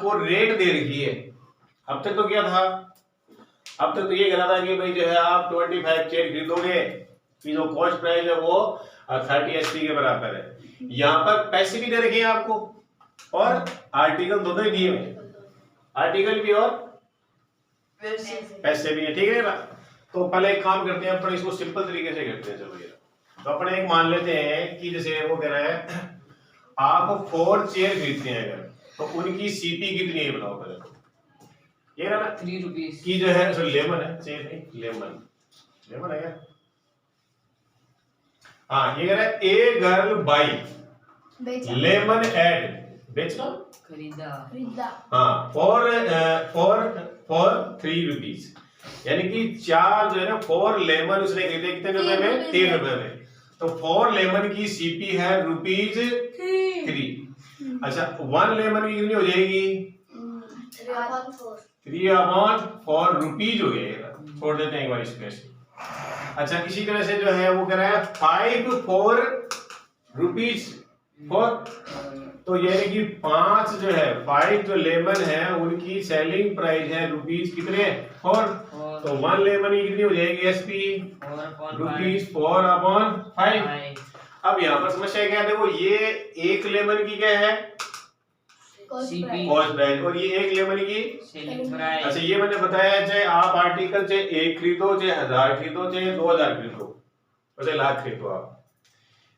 आपको रेट दे रखी है। अब तक तो क्या था, अब तक तो ये कहना था कि भाई जो है आप 25 चेयर खरीदोगे कि जो कॉस्ट प्राइस है वो 30 एसपी के बराबर है। यहाँ पर पैसे भी दे रखे हैं आपको और आर्टिकल दोनों ही दिए हुए, आर्टिकल भी और पैसे भी है, ठीक है ना। तो पहले एक काम करते हैं, अपन इसको सिंपल तरीके से करते हैं। चलो यार, तो अपन एक मान लेते हैं कि जैसे वो कह रहा है आप 4 चेयर खरीदते हैं अगर, तो उनकी सीपी कितनी है बताओ पहले। ये ना 3 रुपीस की जो है, सॉरी लेमन है, चेयर नहीं लेमन, लेमन है क्या? हाँ, ये कह रहा है a girl buy lemonade, बेचना खरीदा हाँ फॉर 3 रुपीज, यानी कि 4 जो है ना 4 लेमन उसने खरीदे कितने रुपए में, 3 रुपए में। तो 4 लेमन की सीपी है ₹3। अच्छा 1 लेमन की कितनी हो जाएगी, 3/4 रुपीज हो गया। छोड़ देते हैं एक बार इसको ऐसे। अच्छा इसी तरह से जो है वो कह रहा है 5 4 रुपीज फॉर, तो यानी कि 5 जो है 5 जो लेमन है उनकी सेलिंग प्राइस है रुपीज कितने 4, तो 1 लेमन की कितनी हो जाएगी एसपी ₹4/5। अब यहाँ पर समस्या क्या है, देखो ये 1 लेमन की क्या है सीपी कॉस्ट प्राइस और ये 1 लेमन की सेलिंग प्राइस। अच्छा ये मैंने बताया चाहे आप आर्टिकल चाहे 1 खरीदो चाहे 1000 खरीदो चाहे 2000 खरीदो चाहे लाख खरीदो, आप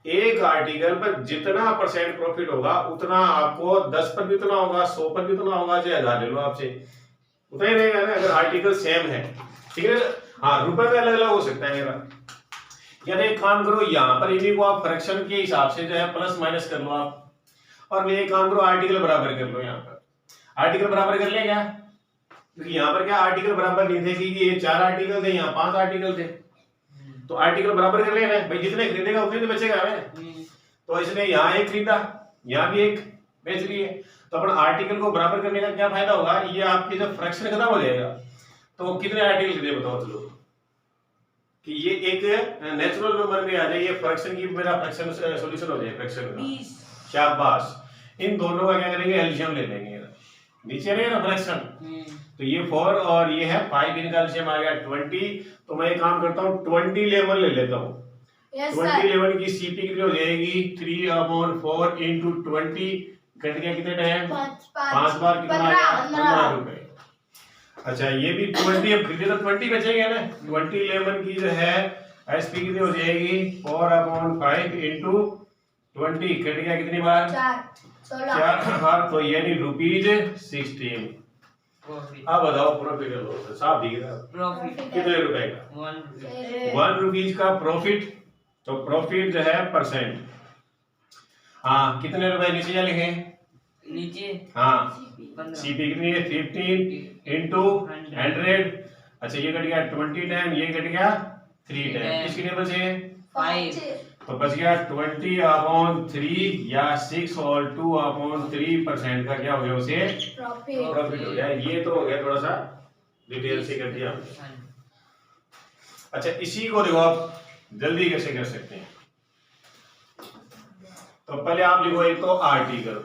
एक आर्टिकल पर जितना % प्रॉफिट होगा उतना आपको 10 पर भी उतना होगा, 100 पर भी उतना होगा, चाहे 1000 ले लो आपसे उतना ही रहेगा ना अगर आर्टिकल सेम है, ठीक है। हाँ रुपए में अलग अलग हो सकता है मेरा, यानी एक काम करो यहाँ पर इन्हीं को आप फ्रैक्शन के हिसाब से जो है प्लस माइनस कर लो आप, और ये काम करो आर्टिकल बराबर कर लो। यहाँ पर आर्टिकल बराबर कर ले क्या, क्योंकि यहाँ पर क्या आर्टिकल बराबर नहीं थे कि ये 4 आर्टिकल थे, यहाँ 5 आर्टिकल थे, तो आर्टिकल बराबर कर लेना भाई, जितने खरीदेगा उतने तो बचेगा हमें। तो इसने यहाँ 1 खरीदा, यहाँ भी 1 बेच रही है, तो अपन आर्टिकल को बराबर करने का क्या फायदा होगा, ये आपकी जब फ्रैक्शन खत्म हो जाएगा तो कितने आर्टिकल खरीदे बताओ चलो, कि ये एक नेचुरल नंबर में आ जाए, ये फ्रैक्शन की मेरा फ्रैक्शन सॉल्यूशन हो जाए फ्रैक्शन का, शाबाश। इन दोनों का क्या करेंगे एलसीएम ले लेंगे, नीचे रहेगा ना फ्रैक्शन, तो ये 4 और ये है 5, इनका एलसीएम आ गया 20। तो मैं एक काम करता हूँ 20 लेमन ले लेता हूँ, 20 लेमन की सीपी कितनी हो जाएगी 3/4 इंटू 20, कट गया कितने टाइम 5 बार, कितना आया 15 रुपए। अच्छा ये भी 20 अब खरीदे तो 20 बचेंगे ना, 20 लेमन की जो है एसपी कितनी हो जाएगी 4/5 इंटू 20, कट गया कितनी बार 4 बार, तो यानी ₹16। अब बताओ प्रॉफिट और लॉस साफ दिख रहा है, प्रॉफिट कितने रुपए का 1 रुपीज का प्रॉफिट, तो प्रॉफिट जो है %। हाँ कितने रुपए नीचे क्या लिखे नीचे, हाँ सीपी कितनी है 15 इंटू 100। अच्छा ये कट गया 20 टाइम, ये कट गया 3 टाइम, किस कितने बचे 5, तो बच गया 20/3 या 6 और 2/3% का क्या हो गया उसे प्रॉफिट हो गया। ये तो हो गया थोड़ा सा डिटेल से कर दिया। अच्छा इसी को देखो आप जल्दी कैसे कर सकते हैं, तो पहले आप लिखो एक तो आर्टिकल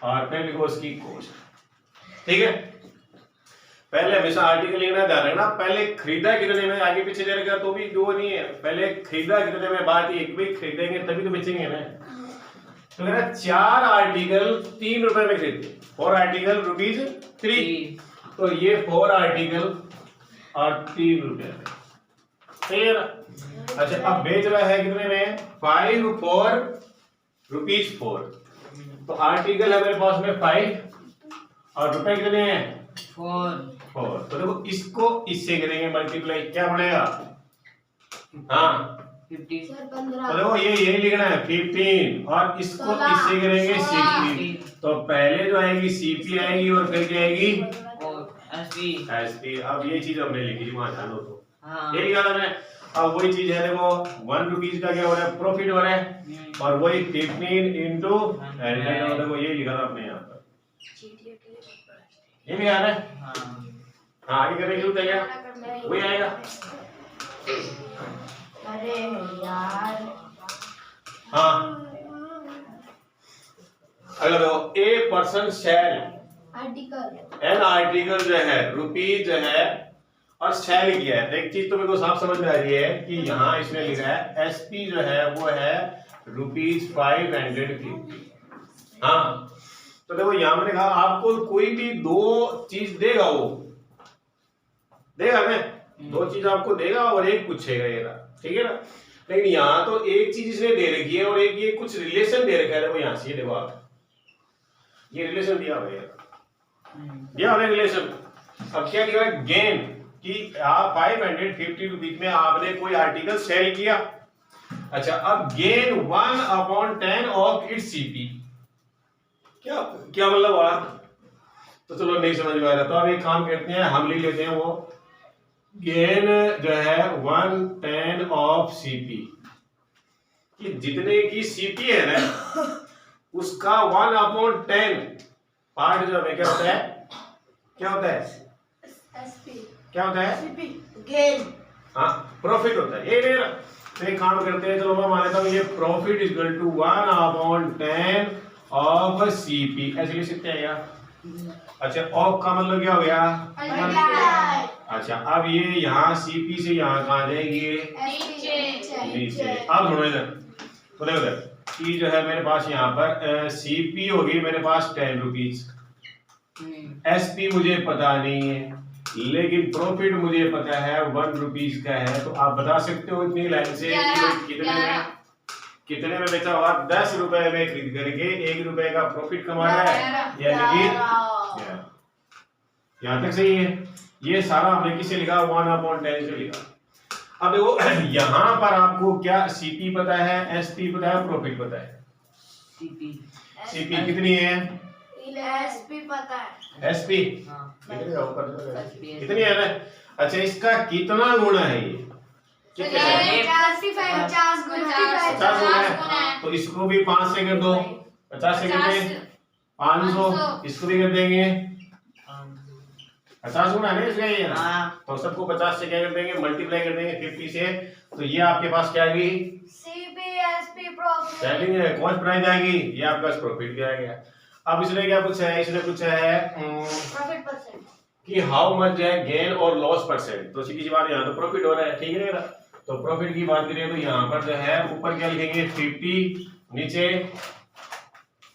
और फिर लिखो उसकी कॉस्ट, ठीक है। पहले हमेशा आर्टिकल लिखना ध्यान रखना, पहले खरीदा कितने में, आगे पीछे जाएगा तो भी वो नहीं है, पहले खरीदा कितने में बात, एक भी खरीदेंगे तभी तो बेचेंगे ना। तो मेरा 4 आर्टिकल 3 रुपए में खरीदे, 4 आर्टिकल ₹3, तो ये 4 आर्टिकल और 3 रुपए में, ठीक है। अच्छा अब बेच रहा है कितने में 5 4 ₹4, तो आर्टिकल है मेरे पास में 5 और रुपए कितने हैं 4, तो देखो इसको इससे करेंगे मल्टीप्लाई, क्या बनेगा हाँ 50, तो देखो ये यही लिखना है 15 और इसको इससे करेंगे 16, तो पहले जो आएगी सीपी आएगी और फिर क्या आएगी और एसपी। अब ये चीज हमने लिखी वहां ध्यान दो, तो हाँ ये लिखा था मैं। अब वही चीज है देखो 1 रुपीज का क्या हो रहा है प्रॉफिट हो रहा है, और वही 15 इंटू 100, देखो ये लिखा था अपने यहाँ पर, ये भी आ रहा है। हाँ आगे करने की जरूरत है क्या, वही आएगा। अरे यार हाँ अगला देखो a person shall article an article जो है रुपीज जो है और शैल किया है। एक चीज तो मेरे को साफ समझ में आ रही है कि यहाँ इसने लिखा है एसपी जो है वो है ₹550। हाँ तो देखो यहाँ मैंने कहा आपको कोई भी दो चीज देगा, वो देगा ना, दो चीज आपको देगा और एक पूछेगा ये रहा, ठीक है ना। लेकिन यहाँ तो एक चीज इसने दे रखी है और एक ये कुछ रिलेशन दे रखा है। देखो यहाँ से ये देखो आप, ये रिलेशन दिया हुआ है, दिया हुआ रिलेशन। अब क्या किया गेन कि आप 550 रुपीज में आपने कोई आर्टिकल सेल किया। अच्छा अब गेन 1/10 ऑफ इट्स सीपी, क्या क्या मतलब हुआ? तो चलो नहीं समझ में आ रहा तो अब एक काम करते हैं, हम लिख लेते हैं वो गेन जो है 1/10 ऑफ सीपी, कि जितने की सीपी है ना उसका 1/10 पार्ट जो है क्या होता है, क्या होता है, एसपी क्या होता है, गेन हाँ प्रॉफिट होता है। ये मेरा तो एक काम करते हैं, चलो मैं मान लेता हूँ ये profit is equal to 1/10 of CP, ऐसे लिख सकते हैं क्या? अच्छा ऑफ का मतलब क्या हो गया? अच्छा अब ये यहाँ सीपी से यहाँ कहाँ जाएंगे? नीचे। अब सुनो इधर, तो देखो इधर कि जो है मेरे पास यहाँ पर सीपी होगी मेरे पास 10 रुपीज, एसपी मुझे पता नहीं है लेकिन प्रॉफिट मुझे पता है 1 रुपीज का है। तो आप बता सकते हो इतनी लाइन से कितने में बेचा हुआ? 10 रुपए में खरीद करके 1 रुपए का प्रॉफिट कमा रहा है, यानी कि यहाँ तक सही है। ये सारा हमने किसे लिखा? 1/10 से लिखा। अब देखो यहाँ पर आपको क्या सीपी पता है, एसपी पता है, प्रॉफिट पता है। सीपी कितनी है? एसपी पता है, एसपी कितनी है ना? अच्छा इसका कितना गुना है ये? कितने है? 50 गुना है। तो इसको भी 5 से कर दो, 50 से कर देंगे 500, इसको भी कर देंगे 50 गुना है इसका ये ना। तो सबको 50 से क्या कर देंगे? मल्टीप्लाई कर देंगे 50 से। तो ये आपके पास क्या आएगी? सीपी एसपी प्रॉफिट, सेलिंग है, कॉस्ट प्राइस आएगी, ये आपका प्रॉफिट भी आ गया। अब इसने क्या पूछा है? इसने पूछा है प्रॉफिट परसेंट कि हाउ मच है गेन और लॉस परसेंट। तो सीधी सी बात, यहाँ तो प्रॉफिट हो रहा है, ठीक है ना। तो प्रॉफिट की बात करें तो यहाँ पर जो है ऊपर क्या लिखेंगे? 50, नीचे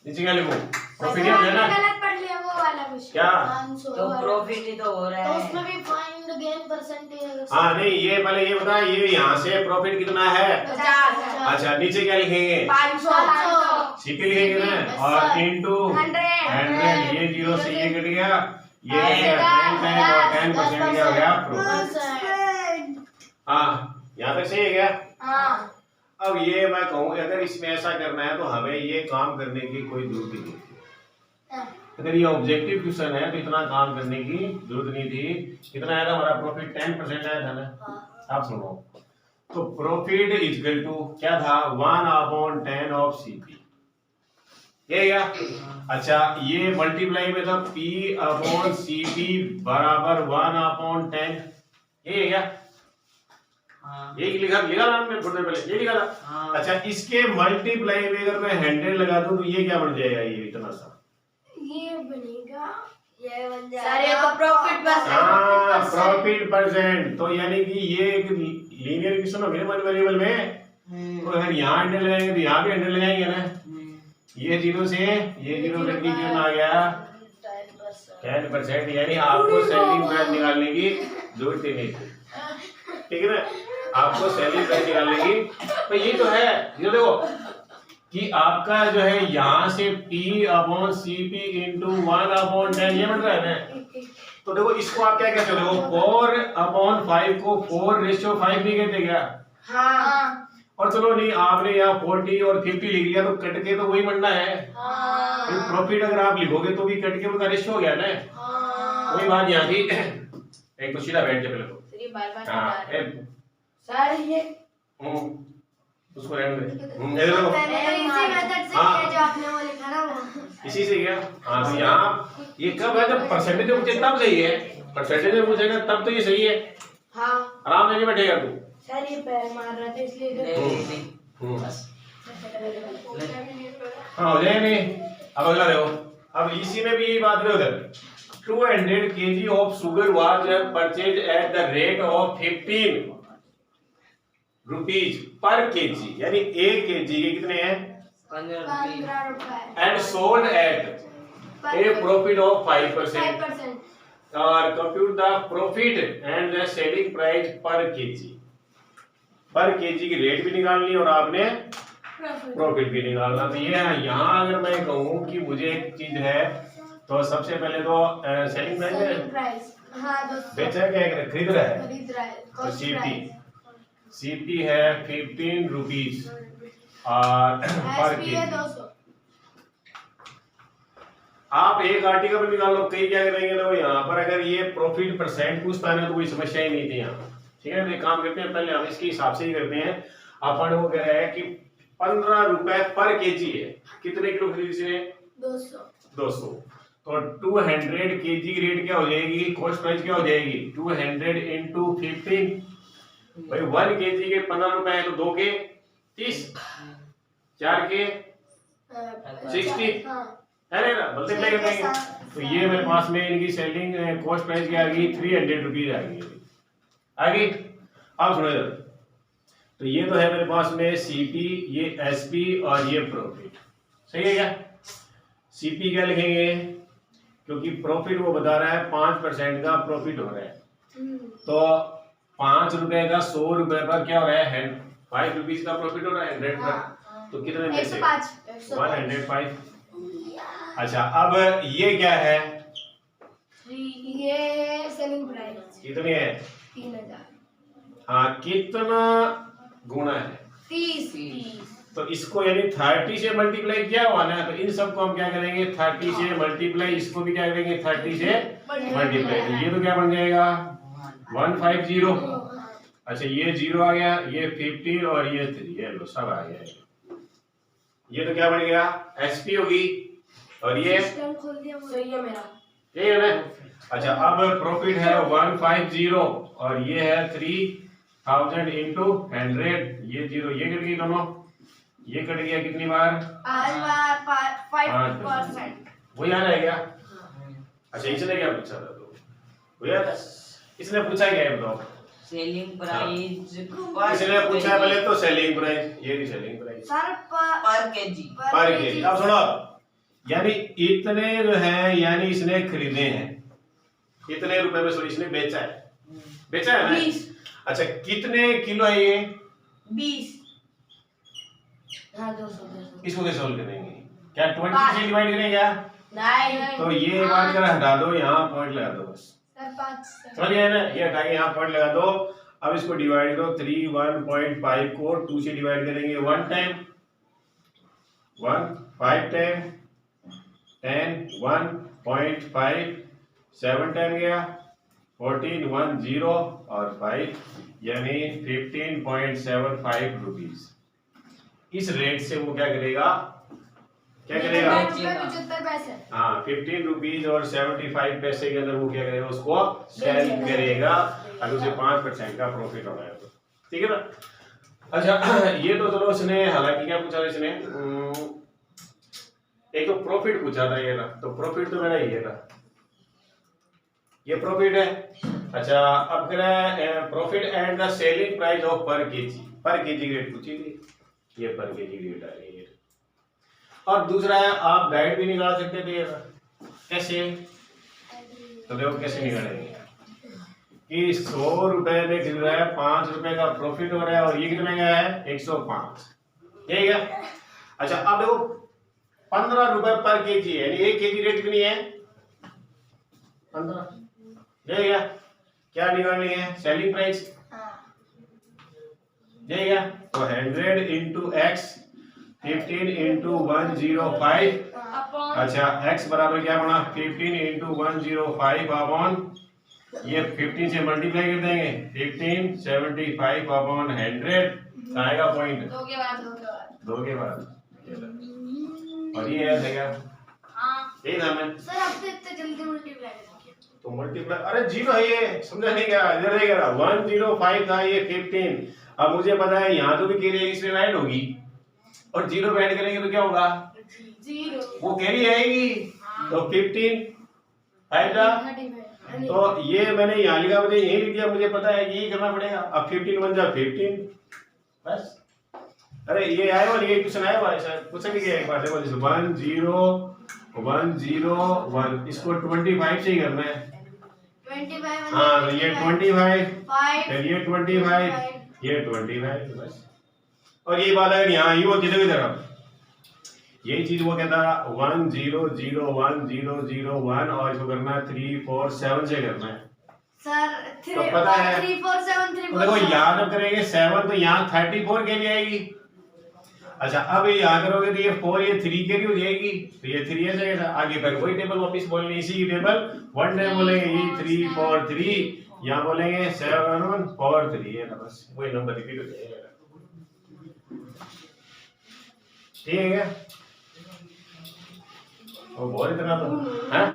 नीचे क्या लिखो? प्रॉफिट है ना, गलत पढ़ लिया वो वाला क्वेश्चन। क्या? 500 तो प्रॉफिट ही तो हो रहा तो है। उसमें भी फाइंड गेन परसेंटेज। हाँ नहीं ये पहले ये बता, ये यहाँ से प्रॉफिट कितना है? 50। अच्छा नीचे क्या लिखेंगे? 500 सीपी लिखेंगे ना, और इनटू 100, ये 0 से ये कट गया, ये है 10% क्या हो गया? प्रॉफिट। हाँ यहाँ तक सही है क्या? हाँ अब ये मैं कहूँ अगर इसमें ऐसा करना है तो हमें ये काम करने की कोई जरूरत नहीं थी। अगर ये ऑब्जेक्टिव क्वेश्चन है तो इतना काम करने की जरूरत नहीं थी। कितना आया था हमारा प्रॉफिट? 10% आया था ना। आप सुनो, तो प्रॉफिट इज इक्वल टू क्या था? 1/10 ऑफ सीपी, ये क्या? अच्छा ये मल्टीप्लाई में था P/CP बराबर 1/10, ये क्या? ये लिखा ना हमने थोड़ी देर पहले, ये लिखा था। अच्छा इसके मल्टीप्लाई में अगर मैं 100 लगा दूं तो ये क्या बन जाएगा? ये इतना सा ये बनेगा, ये बन सर ये जाएगा तो प्रॉफिट हाँ प्रॉफिट परसेंट। तो यानी कि ये एक लीनियर इक्वेशन हो गया वन वेरिएबल में। तो अगर यहाँ 100 लगाएंगे तो यहाँ भी 100 लगाएंगे ना। ये 0 से ये 0 करके कितना आ गया? 10%। यानी आपको सेलिंग प्राइस निकालने की जरूरत ही नहीं थी, ठीक है ना। आपको सेलिंग प्राइस निकालने की, तो ये तो है, ये देखो कि आपका जो है यहाँ से P/CP इंटू 1/10 ये बन रहा है ना। तो देखो इसको आप क्या कहते हो? 4/5 को 4:5 नहीं कहते क्या? हाँ और चलो नहीं आपने यहाँ 40 और 50 लिख लिया तो कट के तो वही बनना है। हाँ प्रॉफिट अगर आप लिखोगे तो भी कट के उनका रेशियो हो गया ना। वही बात यहाँ थी। एक तो सीधा बैठ जाए पहले तो। हाँ सर ये उसको रहने दे। इसी मेथड से हाँ। किया जो आपने वो लिखा ना वो। इसी से क्या? हाँ तो यहाँ ये कब है जब परसेंटेज में पूछे तब सही है, परसेंटेज में पूछेगा तब तो ये सही है। हाँ आराम से नहीं बैठेगा तू। सर ये पैर मार रहा था इसलिए हाँ हो जाएगा नहीं। अब अगला देखो अब इसी में भी यही बात है उधर 200 kg of sugar was purchase at the rate of 15 rupees per KG, यानी 1 केजी के कितने हैं 15 15 रुपये रुपए and sold at A profit of 5% 5%। और compute the profit and the selling price पर केजी की रेट भी निकालनी और आपने प्रॉफिट भी निकालना। तो ये है, यहाँ अगर मैं कहूँ कि मुझे एक चीज है तो सबसे पहले तो सेलिंग प्राइस है, सेलिंग प्राइस हाँ 200 बेचा है क्या खरीद रहा है, खरीद रहा है तो कॉस्ट सीपी है 15 रुपीज और पर एसपी है केजी। 200। आप एक आर्टिकल पर निकाल लो, कई क्या करेंगे तो यहाँ पर अगर ये प्रॉफिट परसेंट पूछता है तो कोई समस्या ही नहीं थी यहाँ। ठीक है, तो एक काम करते हैं, पहले हम इसके हिसाब से ही करते हैं। अपन वो कह रहे हैं कि 15 रुपए पर केजी है, कितने किलो खरीद से 200, तो 200 केजी की रेट क्या हो जाएगी, कॉस्ट प्राइस क्या हो जाएगी 200 इंटू 15। भाई 1 केजी के 15 रुपए है तो 2 के 30, 4 के 60 हाँ है ना, मल्टीप्लाई कर देंगे तो ये मेरे पास में इनकी सेलिंग कॉस्ट प्राइस क्या आ गई 300 रुपीज आ गई। आगे अब सुनो इधर, तो ये तो है मेरे पास में सीपी, ये एसपी और ये प्रॉफिट। सही है क्या, सीपी क्या लिखेंगे क्योंकि प्रॉफिट वो बता रहा है 5% का प्रॉफिट हो रहा है, तो 5 रुपए का 100 रुपए पर क्या हो रहा है 5 रुपीज का प्रॉफिट हो रहा है 100 पर, तो कितने में से 105। अच्छा अब ये क्या है, ये सेलिंग प्राइस कितने है 3000। हाँ कितना गुना है 30 तो इसको यानी 30 से मल्टीप्लाई किया हुआ ना, तो इन सबको हम क्या करेंगे 30 से मल्टीप्लाई, इसको भी क्या करेंगे 30 से मल्टीप्लाई, तो ये तो क्या बन जाएगा 150। अच्छा ये 0 आ गया, ये 50 और ये 3, ये लो सब आ गया। ये तो क्या बन गया एसपी होगी और ये सिस्टम खोल दिया सही है मेरा, यही है ना। अच्छा अब प्रॉफिट है 150 और ये है 3000 इंटू 100, ये 0 ये कट गई दोनों, ये कट गया कितनी बार 5%। वो याद है क्या। अच्छा इसने क्या पूछा था, तो वो याद है, इसने पूछा क्या है बताओ, सेलिंग प्राइस इसने पूछा पहले तो सेलिंग प्राइस, ये भी सेलिंग प्राइस सर पर केजी पर केजी। अब सुनो, यानी इतने जो है यानी इसने खरीदे हैं कितने रुपए में, सॉरी इसने बेचा है ना 20। अच्छा कितने किलो है ये 20 हाँ 200। इसको कैसे सोल्व करेंगे, क्या 20 से डिवाइड करेंगे क्या, नहीं तो ये बात कर हटा दो, यहाँ पॉइंट लगा दो बस, सर 5 समझ गए ना, ये हटा के यहाँ पॉइंट लगा दो। अब इसको डिवाइड करो 3 1.5 को 2 से डिवाइड करेंगे 1 टाइम 1 5 टाइम 10 1.5 7 टाइम गया 14 1 0 और 5 यानी 15.75 रुपीज। इस रेट से वो क्या करेगा, क्या करेगा 75 पैसे। हाँ 15 रुपीज और 75 पैसे के अंदर वो क्या करेगा उसको सेल करेगा, अगर उसे 5% का प्रॉफिट हो रहा है तो, ठीक है ना। अच्छा ये तो चलो इसने हालांकि क्या पूछा था इसने, एक तो प्रॉफिट पूछा था ये ना, तो प्रॉफिट तो मेरा ये था, ये प्रॉफिट है। अच्छा अब कह रहा है profit and the selling price of पर केजी रेट पूछी थी, ये पर केजी रेट आ रही है। और दूसरा है आप डाइट भी निकाल सकते थे, कैसे, तो देखो कैसे निकालेंगे कि 100 रुपए में खरीद रहा है 5 रुपए का प्रॉफिट हो रहा है और ये कितने का है 105, ठीक है। अच्छा अब देखो 15 रुपए पर केजी है, यानी 1 केजी रेट कितनी है 15, ठीक है। क्या निकालनी है सेलिंग प्राइस, ठीक है, तो 100 इंटू एक्स 15 इंटू 105। अच्छा x बराबर क्या बना 15 इंटू 105 अपॉन ये 15 से मल्टीप्लाई कर देंगे 15 75 अपॉन 100 आएगा पॉइंट 2 के बाद और ये है क्या यही नाम है सर अब तो इतने जल्दी मल्टीप्लाई करेंगे तो मल्टीप्लाई, अरे जीरो है ये, समझा नहीं क्या इधर रहेगा 105 था ये 15, अब मुझे पता है यहाँ तो भी कैरी इसमें ऐड होगी और जीरो पे ऐड करेंगे तो क्या होगा 0। वो कैरी आएगी, तो 15 5 जा 35 तो ये मैंने यहाँ लिखा, मुझे यही लिख दिया, मुझे पता है यही करना पड़ेगा। अब 15 1 जा 15 बस। अरे ये आया हुआ, ये क्वेश्चन आया हुआ है, पूछा भी गया एक बार। देखो 1 0 1 0 1, इसको 25 से ही करना है। 25 हाँ तो ये 25 5 फिर ये 25 ये 25 बस। और ये बात अगर यहाँ ही होती तो इधर यही चीज वो कहता 1 0 0 1 0 0 1 और इसको करना 3 4 7 से करना है। सर तो पता है 3 4 7 3 तो देखो यहाँ जब करेंगे 7 तो यहाँ 34 के लिए आएगी। अच्छा अब ये यहाँ करोगे तो ये 4 ये 3 के लिए हो जाएगी, तो ये 3 ऐसे कैसा आगे फिर वही टेबल वापस बोलेंगे, इसी की टेबल 1 टाइम बोलेंगे ये 3 4 3, यहाँ बोलेंगे 7 1 4 3, ये ना बस वही नंबर रिपीट हो जाएगा। ठीक है क्या? वो बहुत इतना तो हैं